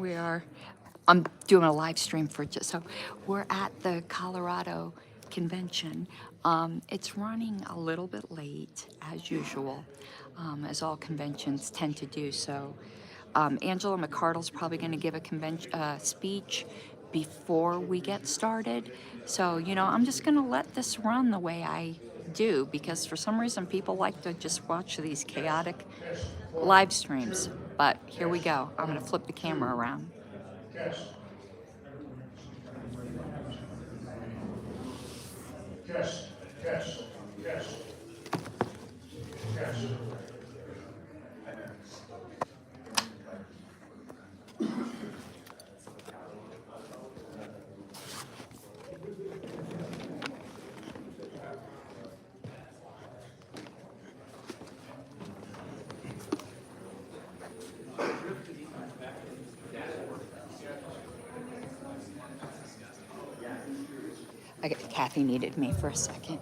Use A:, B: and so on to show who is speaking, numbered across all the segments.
A: we are. I'm doing a live stream for just so we're at the Colorado convention. It's running a little bit late as usual, as all conventions tend to do. So Angela McCardle's probably going to give a speech before we get started. So, you know, I'm just going to let this run the way I do, because for some reason people like to just watch these chaotic live streams. But here we go. I'm going to flip the camera around.
B: Test. Test. Test. Test. Test.
A: Kathy needed me for a second.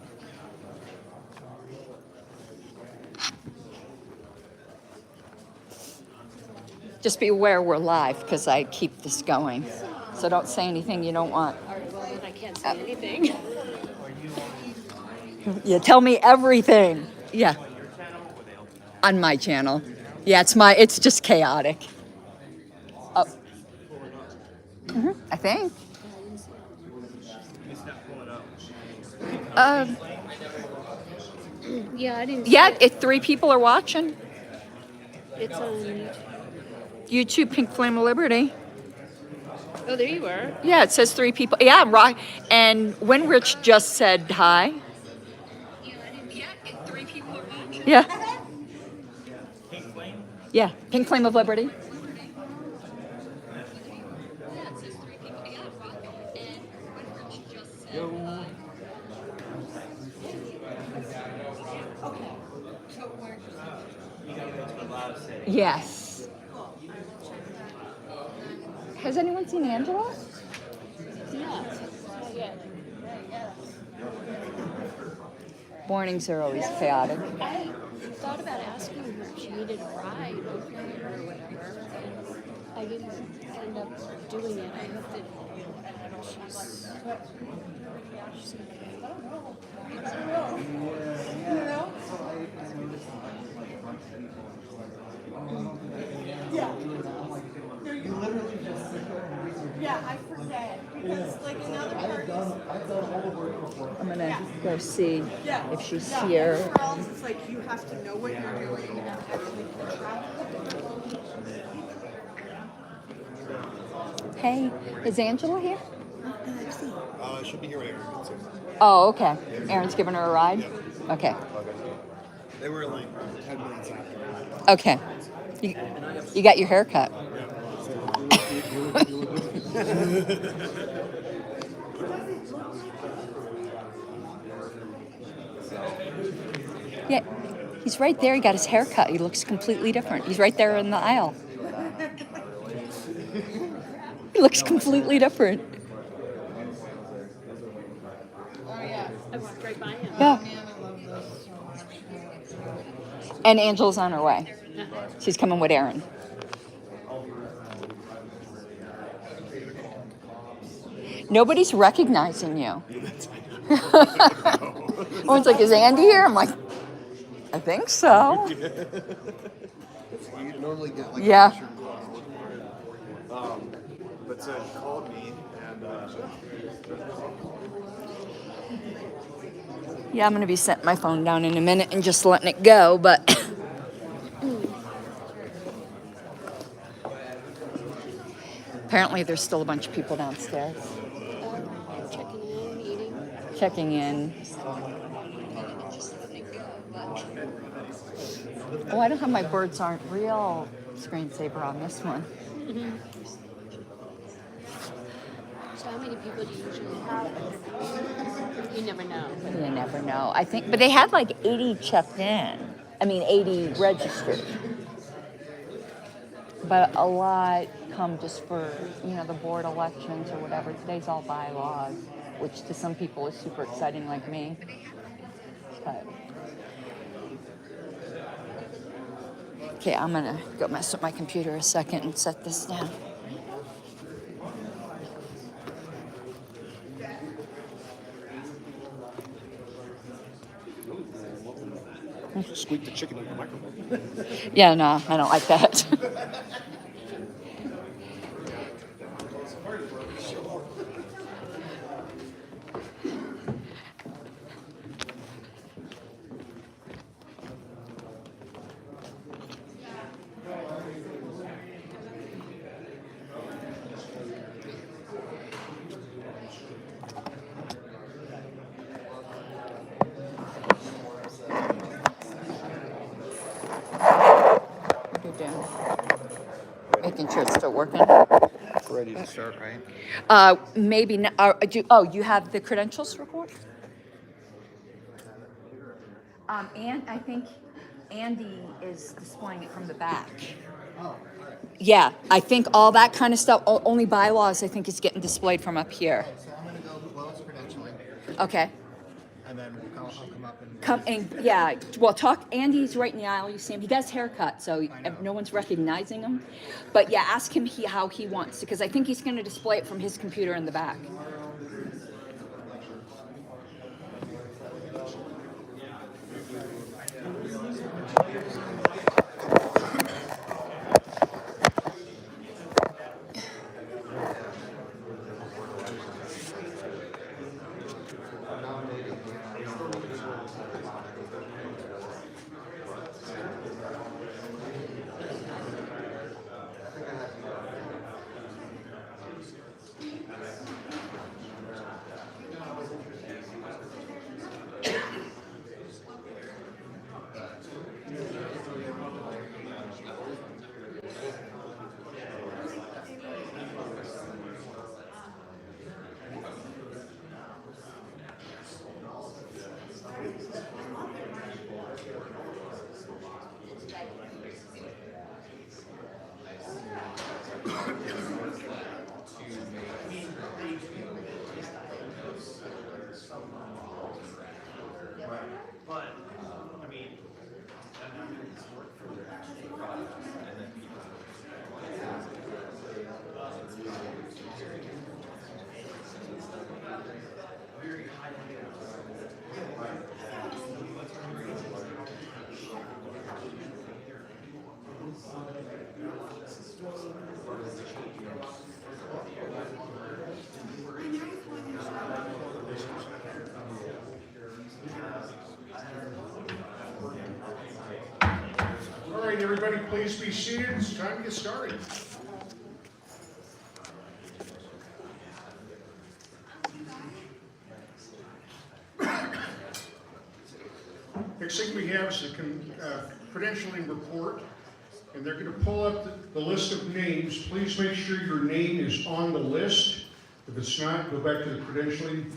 A: Just be aware we're live, because I keep this going. So don't say anything you don't want.
C: Well, then I can't say anything.
A: Yeah, tell me everything. Yeah. On my channel. Yeah, it's just chaotic. Oh. I think.
C: Yeah, I didn't.
A: Yeah, 3 people are watching.
C: It's on.
A: YouTube Pink Flame of Liberty.
C: Oh, there you are.
A: Yeah, it says 3 people. Yeah, right. And when Rich just said hi. Yeah, 3 people are watching. Yeah.
D: Pink Flame?
A: Yeah, Pink Flame of Liberty. Yes. Has anyone seen Angela?
C: Yeah.
A: Mornings are always chaotic.
C: I thought about asking her if she needed a ride or whatever, and I didn't end up doing it. I hope that she's
E: You literally just sit there and read. Yeah, I forget. Because, like, another part I've done all the work before.
A: I'm gonna go see if she's
E: Yeah,
A: here.
E: everywhere else, it's like you have to know what you're doing and actually keep track.
A: Hey, is Angela here?
F: I should be here later.
A: Oh, okay. Aaron's giving her a ride? Okay.
F: They were like 10 minutes after.
A: Okay. You got your hair cut. Yeah, he's right there. He got his hair cut. He looks completely different. He's right there in the aisle. He looks completely different.
C: I walked right by him.
A: Yeah. And Angela's on her way. She's coming with Aaron. Nobody's recognizing you. Everyone's like, is Andy here? I'm like, I think so.
F: You normally get like
A: Yeah.
F: But so he called me and
A: Yeah, I'm going to be setting my phone down in a minute and just letting it go, but apparently there's still a bunch of people downstairs.
C: Checking in, eating.
A: Checking in. Oh, I don't have my birds aren't real screensaver on this one.
C: So how many people do you usually have? You never know.
A: You never know. I think, but they had like 80 checked in. I mean, 80 registered. But a lot come just for, you know, the board elections or whatever. Today's all bylaws, which to some people is super exciting, like me. But okay, I'm gonna go mess with my computer a second and set this down.
F: Squeak the chicken in the microphone.
A: Yeah, no, I don't like that. What are you doing? Making sure it's still working.
F: Ready to start, right?
A: Maybe not. You have the credentials report? And I think Andy is displaying it from the back.
E: Oh, all right.
A: Yeah, I think all that kind of stuff, only bylaws, I think is getting displayed from up here.
E: So I'm gonna go close credentialing,
A: Okay.
E: and then I'll come up and.
A: Come and, yeah, well, talk, Andy's right in the aisle, you see him, he got his haircut, so
E: know.
A: no one's recognizing him. But yeah, ask him how he wants to, because I think he's gonna display it from his computer in the back.
B: All right, everybody, please be seated. It's time to get started. Next thing we have is a credentialing report, and they're going to pull up the list of names. Please make sure your name is on the list. If it's not, go back to the credentialing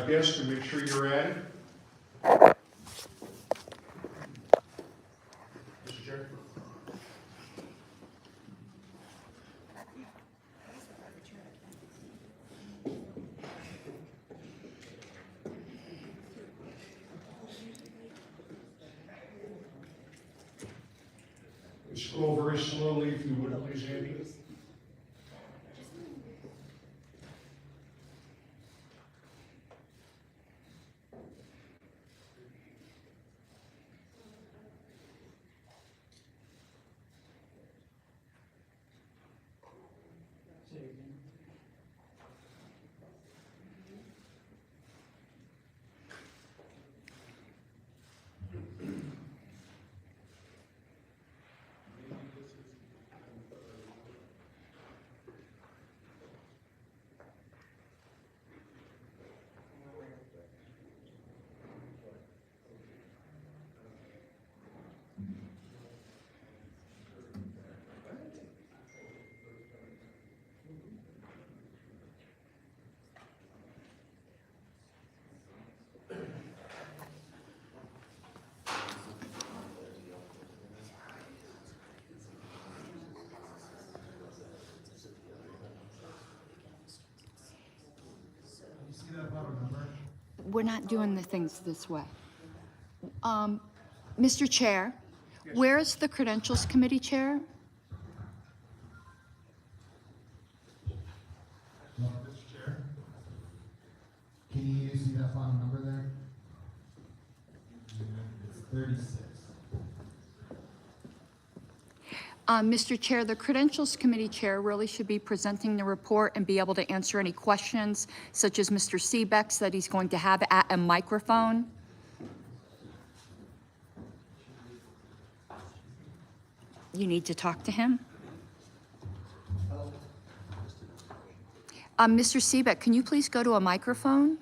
B: desk and make sure you're added. Mr. Chair. Scroll very slowly if you would, please, Andy.
A: We're not doing the things this way. Mr. Chair, where's the Credentials Committee Chair?
G: Mr. Chair, can you see that final number there? It's 36.
A: Mr. Chair, the Credentials Committee Chair really should be presenting the report and be able to answer any questions, such as Mr. Seebeck's that he's going to have at a microphone. You need to talk to him. Mr. Seebeck, can you please go to a microphone?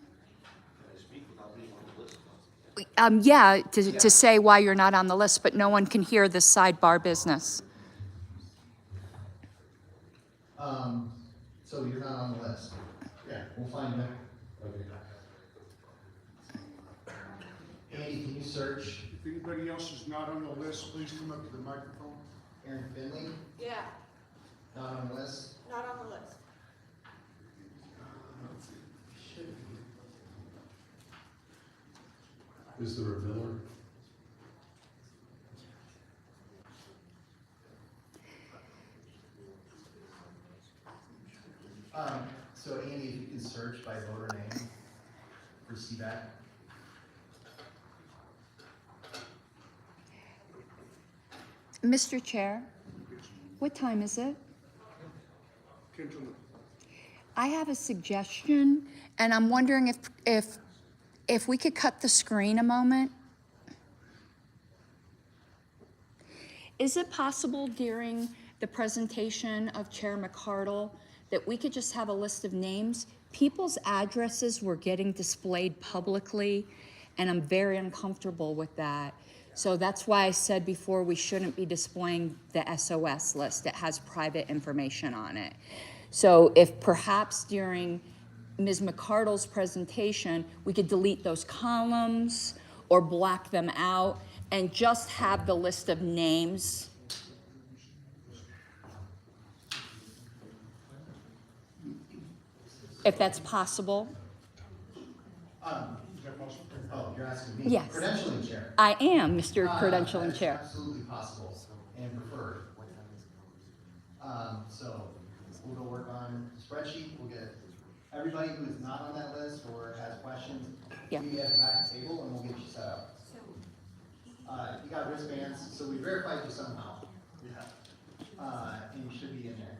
A: Yeah, to say why you're not on the list, but no one can hear this sidebar business.
E: So you're not on the list? Yeah. We'll find that. Okay. Andy, can you search
B: If anybody else is not on the list, please come up to the microphone.
E: Aaron Finley?
G: Yeah,
E: Not on the list?
G: not on the list.
E: Should be.
H: Is there a Miller?
E: So Andy, if you can search by voter name for CBAC.
A: Mr. Chair, what time is it? I have a suggestion, and I'm wondering if we could cut the screen a moment. Is it possible during the presentation of Chair McCardle that we could just have a list of names? People's addresses were getting displayed publicly, and I'm very uncomfortable with that. So that's why I said before we shouldn't be displaying the SOS list. It has private information on it. So if perhaps during Ms. McCardle's presentation, we could delete those columns or black them out and just have the list of names. If that's possible.
E: Oh, you're asking me?
A: Yes.
E: Credentialing chair.
A: I am Mr. Credentialing
E: That's
A: Chair.
E: absolutely possible and preferred. So we'll go work on the spreadsheet. We'll get everybody who is not on that list or has questions.
A: Yeah.
E: We at the back table and we'll get you set up. You got wristbands, so we verified you somehow. Yeah. And you should be in there.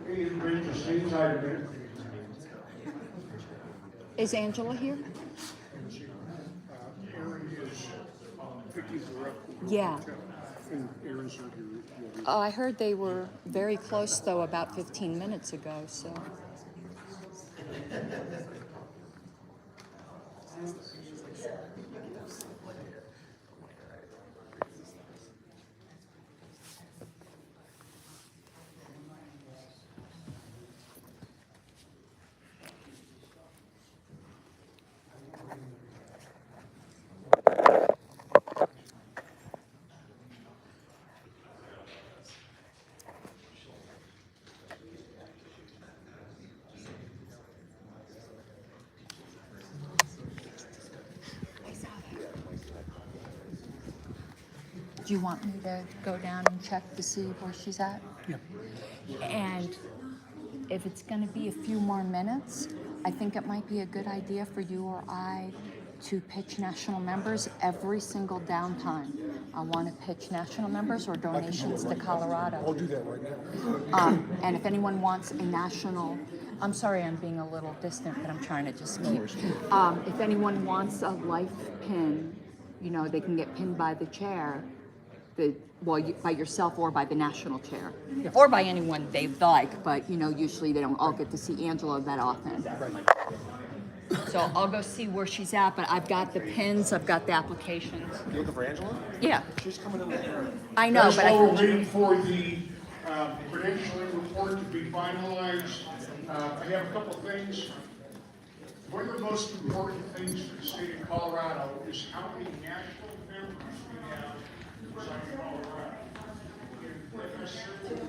B: Hey, everybody, just stay inside a minute.
A: Is Angela here?
B: Aaron is picking her up.
A: Yeah.
B: And Aaron's not here.
A: Oh, I heard they were very close, though, about 15 minutes ago, so. Do you want me to go down and check to see where she's at?
B: Yeah.
A: And if it's gonna be a few more minutes, I think it might be a good idea for you or I to pitch national members every single downtime. I want to pitch national members or donations to Colorado.
B: I'll do that right now.
A: And if anyone wants a national, I'm sorry I'm being a little distant, but I'm trying to just keep. If anyone wants a life pin, you know, they can get pinned by the chair, by yourself or by the national chair, or by anyone they like, but you know, usually they don't all get to see Angela that often. So I'll go see where she's at, but I've got the pins, I've got the applications.
F: You looking for Angela?
A: Yeah,
F: She's coming in there.
A: I know,
B: That's
A: but
B: while we're
A: I,
B: waiting for the credentialing report to be finalized. I have a couple things. One of the most important things for the state of Colorado is how many national members we have inside Colorado. And like I said,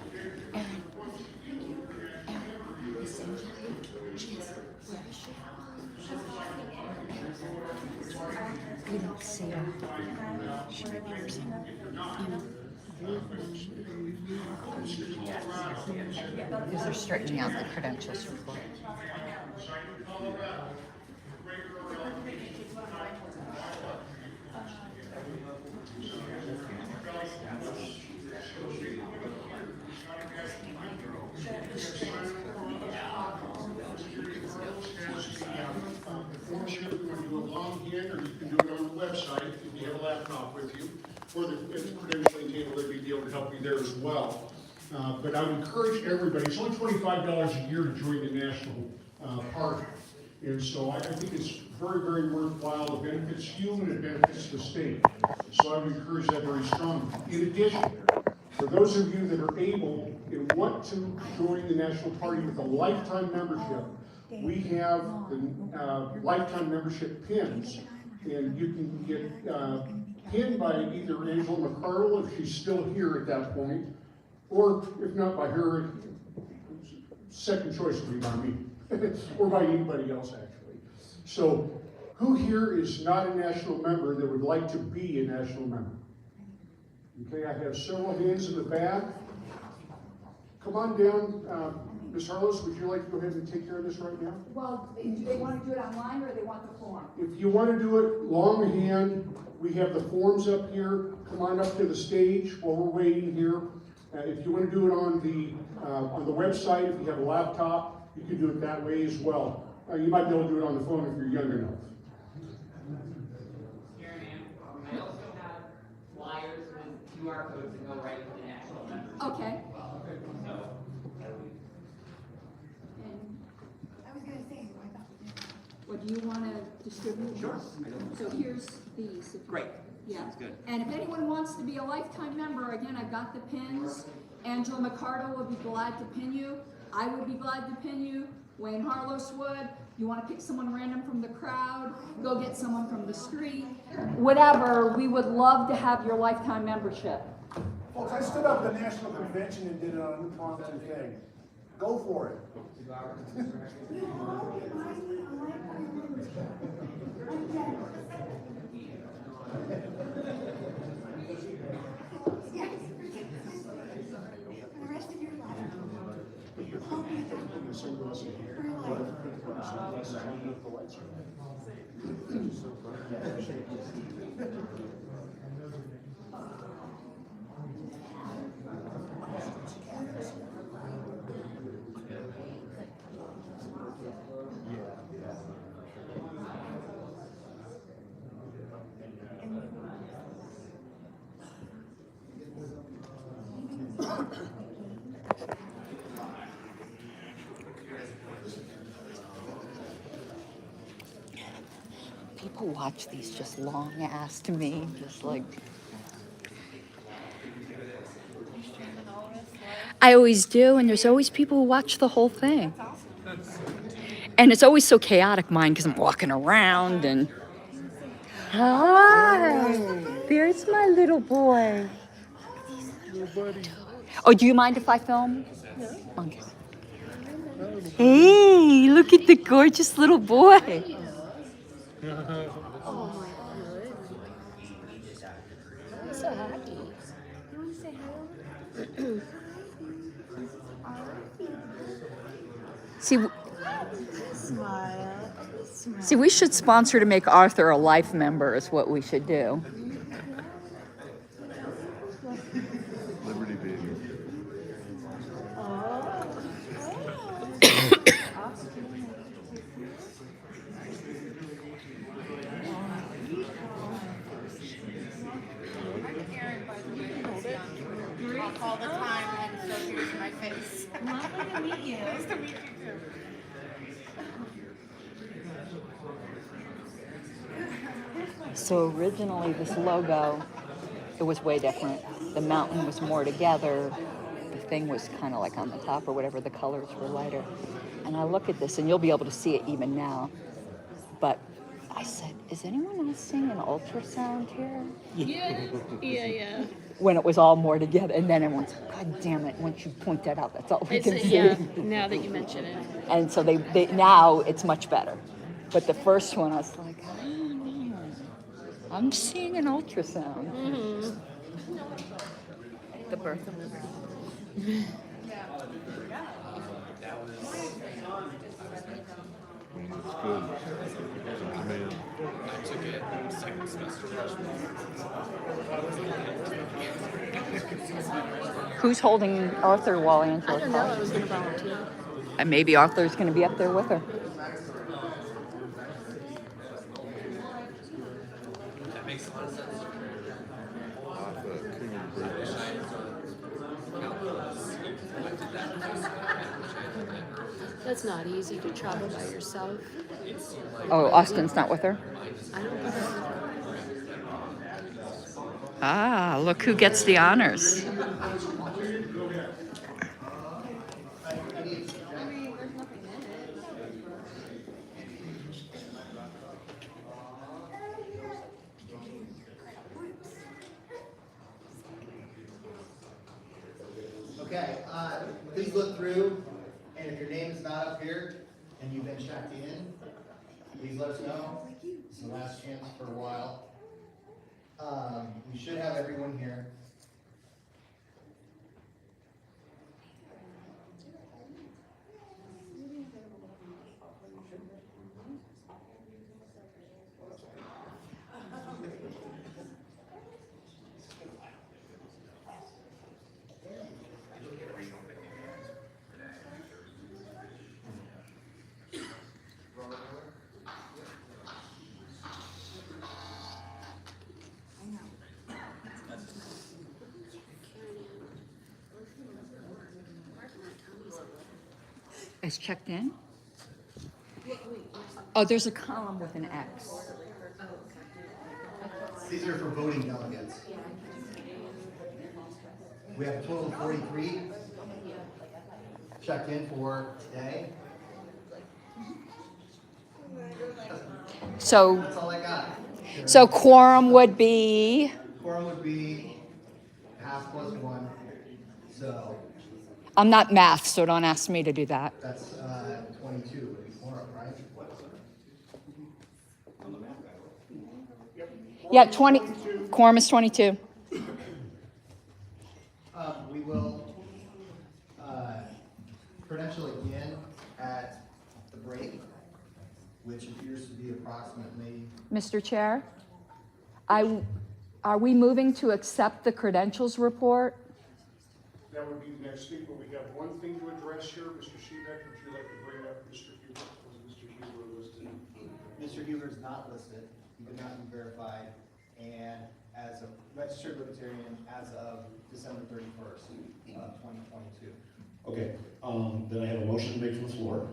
A: you don't see her. She might be here somewhere, you know. Because they're straightening out the credentials report.
B: Forms here, if you want to do it longhand, or you can do it on the website if you have a laptop with you, or the credentialing table, they'd be able to help you there as well. But I would encourage everybody, it's only $25 a year to join the national party. And so I think it's very, very worthwhile. It benefits you and it benefits the state. So I would encourage that very strongly. In addition, for those of you that are able and want to join the national party with a lifetime membership, we have the lifetime membership pins, and you can get pinned by either Angela McCardle if she's still here at that point, or if not by her, second choice would be by me, or by anybody else actually. So, who here is not a national member that would like to be a national member? Okay, I have several hands in the back. Come on down. Ms. Harless, would you like to go ahead and take care of this right now?
G: Well, do they want to do it online or they want the form?
B: If you want to do it longhand, we have the forms up here. Come on up to the stage while we're waiting here. If you want to do it on the website, if you have a laptop, you can do it that way as well. You might be able to do it on the phone if you're young enough.
I: I also have flyers with QR codes that go right to the national members.
G: Okay. What do you want to distribute?
I: Sure.
G: So here's these.
I: Great.
G: Yeah.
I: Sounds good.
G: And if anyone wants to be a lifetime member, again, I've got the pins. Angela McCardle would be glad to pin you. I would be glad to pin you. Wayne Harlos would. You want to pick someone random from the crowd, go get someone from the street. Whatever, we would love to have your lifetime membership.
J: Folks, I stood up at the National Convention and did it on an impromptu thing. Go for it.
A: People watch these just long ass to me, just like. I always do, and there's always people who watch the whole thing. And it's always so chaotic, mine, because I'm walking around and. Hi, there's my little boy. Oh, do you mind if I film? No. Okay. Hey, look at the gorgeous little boy.
C: Oh my God. I'm so happy. You want to say hello?
A: See, see, we should sponsor to make Arthur a life member is what we should do.
H: Liberty baby.
K: All the time, and so here's my face. Lovely to meet you. Nice to meet you too.
A: So originally this logo, it was way different. The mountain was more together. The thing was kind of like on the top or whatever, the colors were lighter. And I look at this, and you'll be able to see it even now. But I said, is anyone else seeing an ultrasound here?
C: Yeah.
A: When it was all more together. And then everyone's like, God damn it, once you point that out, that's all we can see.
C: Yeah, now that you mention it.
A: And so they now it's much better. But the first one, I was like, I don't know. I'm seeing an ultrasound.
C: Mm-hmm.
A: the birth of liberty.
H: It's good. It's on demand.
L: I took it second semester.
A: Who's holding Arthur while Angela
C: I don't know, I was gonna volunteer.
A: And maybe Arthur's going to be up there with her.
L: That makes a lot of sense.
H: King of the Birds.
C: That's not easy to travel by yourself.
A: Oh, Austin's not with her?
C: I don't think so.
A: Ah, look who gets the honors.
E: Okay, please look through, and if your name is not up here and you've been checked in, please let us know. It's the last chance for a while. We should have everyone here.
A: Is checked in? Oh, there's a column with an X.
E: These are for voting delegates. We have a total of 43 checked in for today.
A: So,
E: That's all I got.
A: so quorum would be,
E: Quorum would be half plus one, so
A: I'm not math, so don't ask me to do that.
E: that's 22 would be quorum, right?
A: Yeah, 20, quorum is 22.
E: We will credential again at the break, which appears to be approximately.
A: Mr. Chair, are we moving to accept the credentials report?
B: That would be the next thing, but we have one thing to address here. Mr. Shebeck, would you like to bring up Mr. Huber? Was Mr. Huber listed?
E: Mr. Huber is not listed, he could not be verified, and as a registered libertarian as of December 31st, 2022.
M: Okay, then I have a motion to make from the floor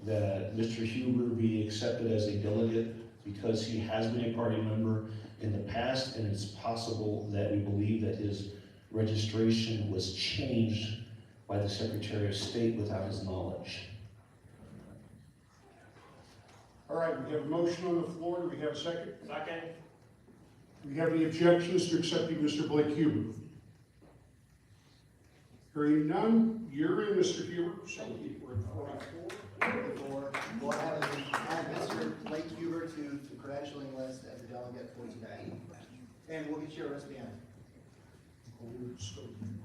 M: that Mr. Huber be accepted as a delegate because he has been a party member in the past, and it's possible that we believe that his registration was changed by the Secretary of State without his knowledge.
B: All right, we have a motion on the floor. Do we have a second? Second. Do we have any objections to accepting Mr. Blake Huber? Hearing none, you're in, Mr. Huber. So we're at 44.
E: We'll add Mr. Blake Huber to the credentialing list as a delegate for today. And we'll get you a wristband.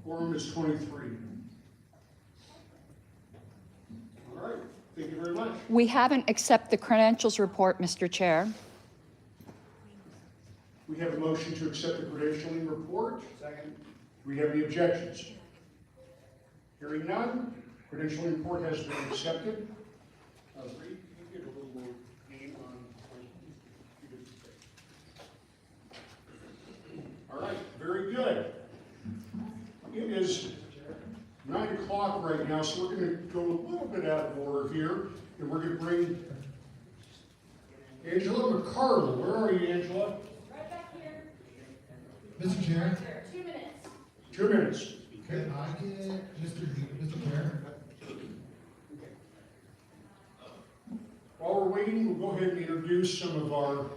B: Quorum is 23. All right, thank you very much.
A: We haven't accepted the credentials report, Mr. Chair.
B: We have a motion to accept the credentialing report. Second. Do we have any objections? Hearing none, credentialing report has been accepted. Reed, can you get a little more name on? All right, very good. It is 9 o'clock right now, so we're going to go a little bit out of order here, and we're going to bring Angela McCardle. Where are you, Angela?
N: Right back here.
O: Mr. Chair,
N: 2 minutes.
B: 2 minutes.
O: can I get Mr. Chair?
B: While we're waiting, we'll go ahead and introduce some of our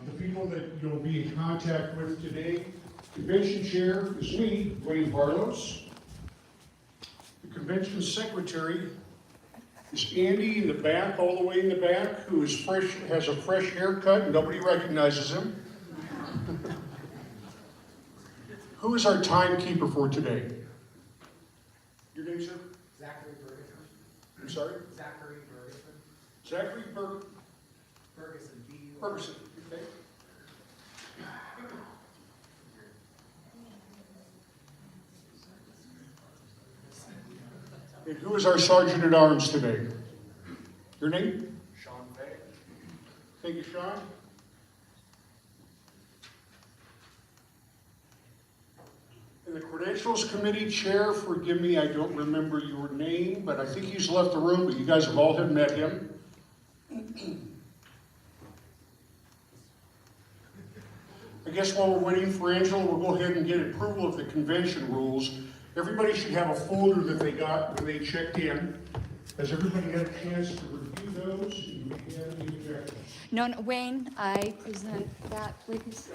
B: the people that you'll be in contact with today. Convention chair is me, Wayne Barlos. The convention secretary is Andy in the back, all the way in the back, who is fresh, has a fresh haircut, and nobody recognizes him. Who is our timekeeper for today? Your name, sir?
E: Zachary Ferguson.
B: I'm sorry?
E: Zachary Ferguson.
B: Zachary
E: Ferguson, B-U.
B: Ferguson. Okay. And who is our sergeant at arms today? Your name?
E: Sean Fay.
B: Thank you, Sean. And the Credentials Committee Chair, forgive me, I don't remember your name, but I think he's left the room, but you guys have all met him. I guess while we're waiting for Angela, we'll go ahead and get approval of the convention rules. Everybody should have a folder that they got when they checked in. Has everybody had a chance to review those? Do you have any objections?
A: No, Wayne, I present that, please.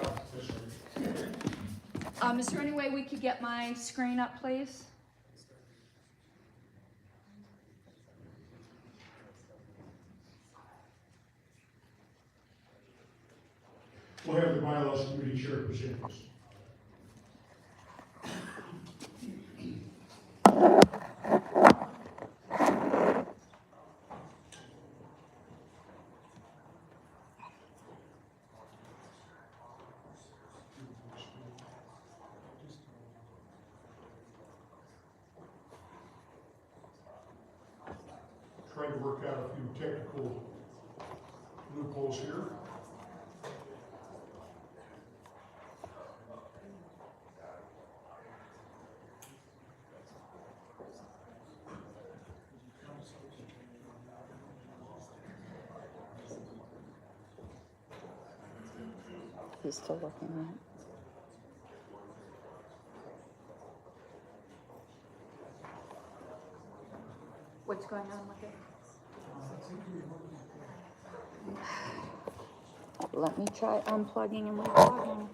A: Is there any way we could get my screen up, please?
B: We'll have the bylaws committee chair present this. Trying to work out a few technical loopholes here.
A: He's still looking at it. What's going on with it? Let me try unplugging and replugging.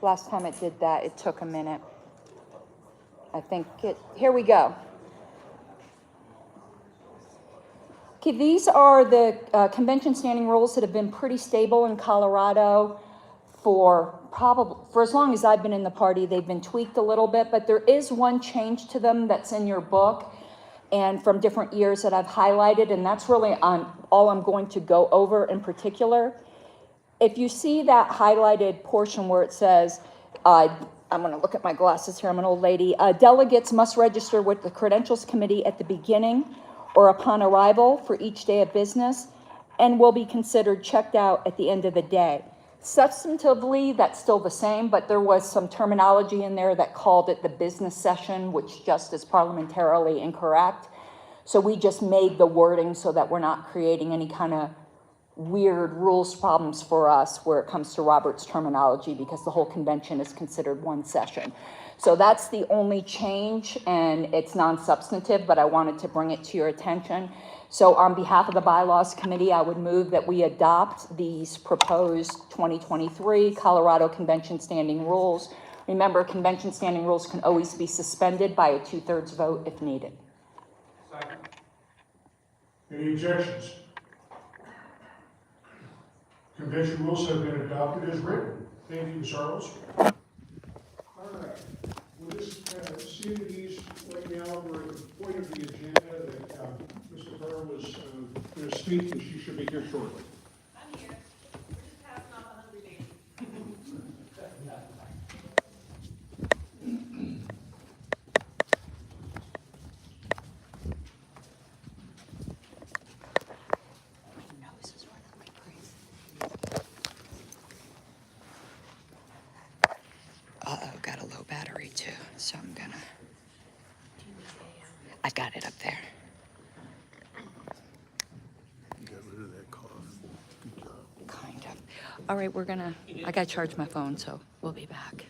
A: Last time it did that, it took a minute. I think here we go. Okay, these are the convention standing rules that have been pretty stable in Colorado for as long as I've been in the party. They've been tweaked a little bit, but there is one change to them that's in your book and from different years that I've highlighted, and that's really all I'm going to go over in particular. If you see that highlighted portion where it says, I'm going to look at my glasses here, I'm an old lady, delegates must register with the Credentials Committee at the beginning or upon arrival for each day of business and will be considered checked out at the end of the day. Substantively, that's still the same, but there was some terminology in there that called it the business session, which just is parliamentarily incorrect. So we just made the wording so that we're not creating any kind of weird rules problems for us where it comes to Robert's terminology, because the whole convention is considered one session. So that's the only change, and it's non-substantive, but I wanted to bring it to your attention. So on behalf of the Bylaws Committee, I would move that we adopt these proposed 2023 Colorado Convention Standing Rules. Remember, convention standing rules can always be suspended by a 2/3 vote if needed.
B: Second. Any objections? Convention rules have been adopted as written. Thank you, Ms. Arles. All right. We'll just see these right now. We're at the point of the agenda that Mr. Carl was going to speak, and she should be here shortly.
I: I'm here. We're just passing off a hungry baby.
A: Uh-oh, got a low battery too, so I've got it up there.
H: You got rid of that cough. Good job.
A: Kind of. All right, I gotta charge my phone, so we'll be back.